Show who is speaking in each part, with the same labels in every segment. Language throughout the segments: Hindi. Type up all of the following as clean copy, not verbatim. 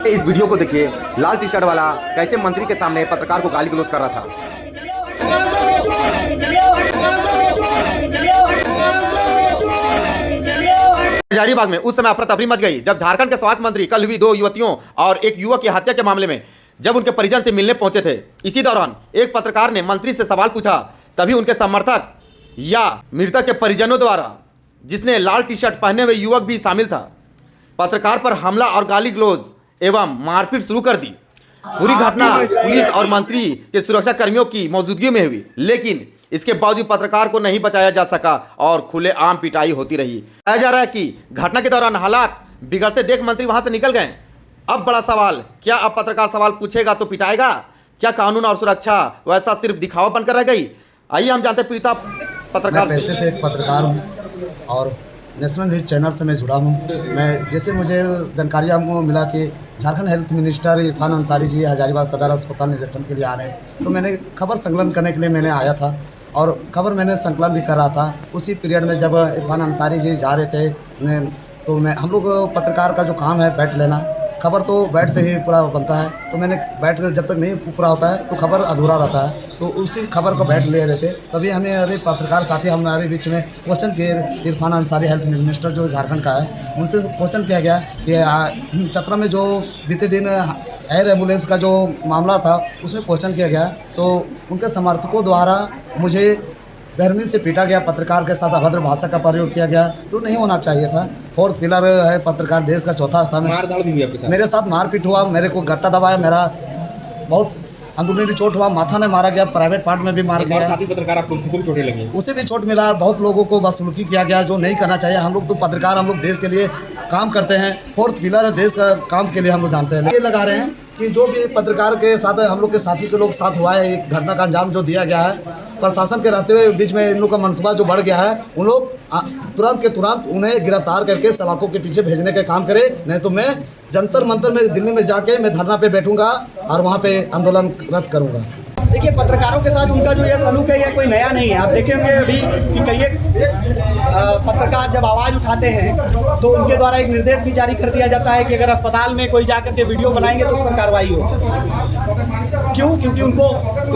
Speaker 1: इस वीडियो को देखिए, लाल टी शर्ट वाला कैसे मंत्री के सामने पत्रकार को गाली गलौज कर रहा था। हजारीबाग में उस समय अफरा तफरी मच गई जब झारखंड के स्वास्थ्य मंत्री कल हुई 2 युवतियों और एक युवक की हत्या के मामले में जब उनके परिजन से मिलने पहुंचे थे। इसी दौरान एक पत्रकार ने मंत्री से सवाल पूछा, तभी उनके समर्थक या मृतक के परिजनों द्वारा, जिसने लाल टी शर्ट पहने हुए युवक भी शामिल था, पत्रकार पर हमला और गाली गलौज एवं मारपीट शुरू कर दी। पूरी घटना पुलिस और मंत्री के सुरक्षा कर्मियों की मौजूदगी में हुई, लेकिन इसके बावजूद पत्रकार को नहीं बचाया जा सका और खुलेआम पिटाई होती रही। कहा जा रहा है कि घटना के दौरान हालात बिगड़ते देख मंत्री वहां से निकल गए। अब बड़ा सवाल, क्या अब पत्रकार सवाल पूछेगा तो पिटाएगा? क्या कानून और सुरक्षा व्यवस्था सिर्फ दिखावा बनकर रह गई? आइए हम जानते हैं पीड़िता पत्रकार।
Speaker 2: मैं पैसे से एक पत्रकार हूँ और नेशनल न्यूज़ चैनल से मैं जुड़ा हूँ। मैं जैसे मुझे जानकारी आपको मिला कि झारखंड हेल्थ मिनिस्टर इरफान अंसारी जी हजारीबाग सदर अस्पताल निरीक्षण के लिए आ रहे हैं, तो मैंने खबर संकलन करने के लिए मैंने आया था और खबर मैंने संकलन भी कर रहा था। उसी पीरियड में जब इरफान अंसारी जी जा रहे थे तो हम लोग पत्रकार का जो काम है बैठ लेना, खबर तो बैठ से ही पूरा बनता है, तो मैंने बैठ जब तक नहीं पूरा होता है तो खबर अधूरा रहता है, तो उसी खबर को बैठ ले रहे थे। तभी हमें अरे पत्रकार साथी हमारे बीच में क्वेश्चन किए, इरफान अंसारी हेल्थ मिनिस्टर जो झारखंड का है, उनसे क्वेश्चन किया गया कि चतरा में जो बीते दिन एयर एम्बुलेंस का जो मामला था उसमें क्वेश्चन किया गया, तो उनके समर्थकों द्वारा मुझे बेरहमी से पीटा गया, पत्रकार के साथ अभद्र भाषा का प्रयोग किया गया, तो नहीं होना चाहिए था। 4th पिलर है पत्रकार, देश का 4था स्थान है। मेरे साथ मारपीट हुआ, मेरे को गट्टा दबाया, मेरा बहुत अंदरूनी चोट हुआ, माथा में मारा गया, प्राइवेट पार्ट में भी मारा गया।
Speaker 3: साथी पत्रकार आपको उसको भी चोटें लगी?
Speaker 2: उसे भी चोट मिला। बहुत लोगों को बदसलूकी किया गया जो नहीं करना चाहिए। हम लोग तो पत्रकार, हम लोग देश के लिए काम करते हैं। 4th पिलर है देश का, काम के लिए हम लोग जानते हैं। ये लगा रहे हैं कि जो भी पत्रकार के साथ हम लोग के साथी के लोग साथ हुआ है, एक घटना का अंजाम जो दिया गया है, प्रशासन के रहते हुए बीच में इन लोग का मनसूबा जो बढ़ गया है, उन लोग तुरंत के तुरंत उन्हें गिरफ्तार करके सलाखों के पीछे भेजने का काम करे, नहीं तो मैं जंतर मंतर में दिल्ली में जाके मैं धरना पे बैठूंगा और वहाँ पे आंदोलन रद्द करूंगा।
Speaker 4: देखिए, पत्रकारों के साथ उनका जो ये सलूक है ये कोई नया नहीं है। आप देखेंगे अभी कि कई पत्रकार जब आवाज़ उठाते हैं तो उनके द्वारा एक निर्देश भी जारी कर दिया जाता है कि अगर अस्पताल में कोई जाकर के वीडियो बनाएंगे तो उस पर कार्रवाई हो। क्यों? क्योंकि उनको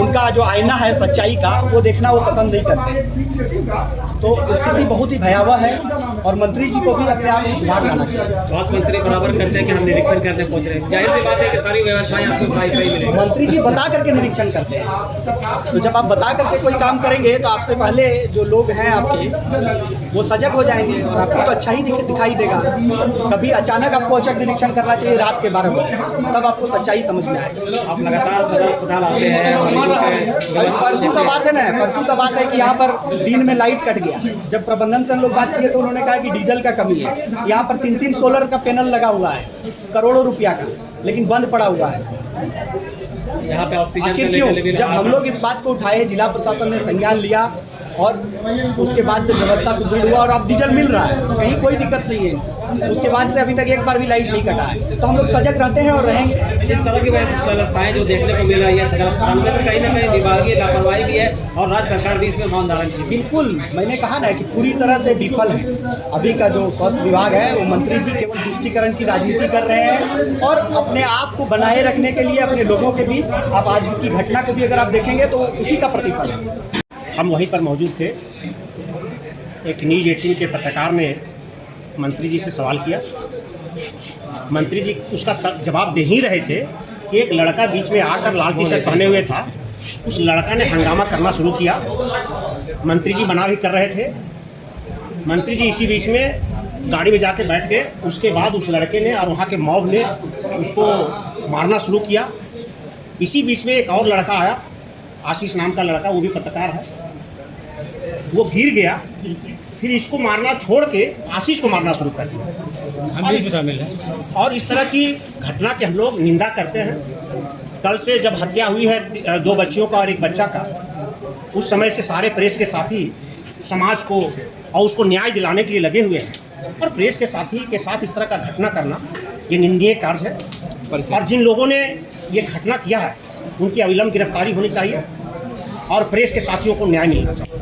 Speaker 4: उनका जो आईना है सच्चाई का वो देखना वो पसंद नहीं करते। तो स्थिति बहुत ही भयावह है और मंत्री जी को भी अपने आप में सुधार लाना चाहिए।
Speaker 3: स्वास्थ्य मंत्री बराबर करते हैं कि हम निरीक्षण करने पहुंच रहे हैं, जाहिर सी बात है कि सारी व्यवस्थाएं आपको सही मिलेगी।
Speaker 4: मंत्री जी बता करके निरीक्षण करते हैं, तो जब आप बता करके कोई काम करेंगे तो आपसे पहले जो लोग हैं आपके वो सजग हो जाएंगे और आपको तो अच्छा ही दिखाई देगा। कभी अचानक आपको औचक निरीक्षण करना चाहिए रात के 12 बजे, तब आपको सच्चाई समझ में आएगी।
Speaker 3: आप लगातार सदर अस्पताल आते हैं।
Speaker 4: परसों का बात है ना, परसों का बात है कि यहाँ पर दिन में लाइट कट गया। जब प्रबंधन से हम लोग बात किए तो उन्होंने कहा कि डीजल का कमी है। यहाँ पर 3 सोलर का पैनल लगा हुआ है करोड़ों रुपया का, लेकिन बंद पड़ा हुआ है।
Speaker 3: यहाँ पे ऑक्सीजन
Speaker 4: क्यों? जब हम लोग इस बात को उठाए, जिला प्रशासन ने संज्ञान लिया और उसके बाद से व्यवस्था सुदृढ़ हुआ और अब डीजल मिल रहा है, कहीं कोई दिक्कत नहीं है। उसके बाद से अभी तक एक बार भी लाइट नहीं कटा है, तो हम लोग सजग रहते हैं और रहेंगे।
Speaker 3: इस तरह की व्यवस्थाएं जो देखने को मिल रही है सदर अस्पताल में, तो कहीं ना कहीं विभागीय लापरवाही भी है और राज्य सरकार भी इसमें ईमानदारी की।
Speaker 4: बिल्कुल, मैंने कहा ना कि पूरी तरह से विफल है। अभी का जो स्वास्थ्य विभाग है वो मंत्री जी केवल तुष्टीकरण की राजनीति कर रहे हैं और अपने आप को बनाए रखने के लिए अपने लोगों के बीच, आप आज की घटना को भी अगर आप देखेंगे तो उसी का प्रतिफल है।
Speaker 5: हम वहीं पर मौजूद थे। एक न्यूज़ 18 के पत्रकार ने मंत्री जी से सवाल किया। मंत्री जी उसका जवाब दे ही रहे थे कि एक लड़का बीच में आकर लाल टी शर्ट पहने हुए था। उस लड़का ने हंगामा करना शुरू किया। मंत्री जी मना भी कर रहे थे। मंत्री जी इसी बीच में गाड़ी में जाके बैठ गए। उसके बाद उस लड़के ने और वहाँ के मॉब ने उसको मारना शुरू किया। इसी बीच में एक और लड़का आया, आशीष नाम का लड़का, वो भी पत्रकार है, वो गिर गया। फिर इसको मारना छोड़ के आशीष को मारना शुरू कर दिया।
Speaker 3: हम भी शामिल हैं
Speaker 5: और इस तरह की घटना की हम लोग निंदा करते हैं। कल से जब हत्या हुई है 2 बच्चियों का और एक बच्चा का, उस समय से सारे प्रेस के साथी समाज को और उसको न्याय दिलाने के लिए लगे हुए हैं और प्रेस के साथी के साथ इस तरह का घटना करना ये निंदनीय कार्य है। और जिन लोगों ने ये घटना किया है उनकी अविलंब गिरफ्तारी होनी चाहिए और प्रेस के साथियों को न्याय मिलना चाहिए।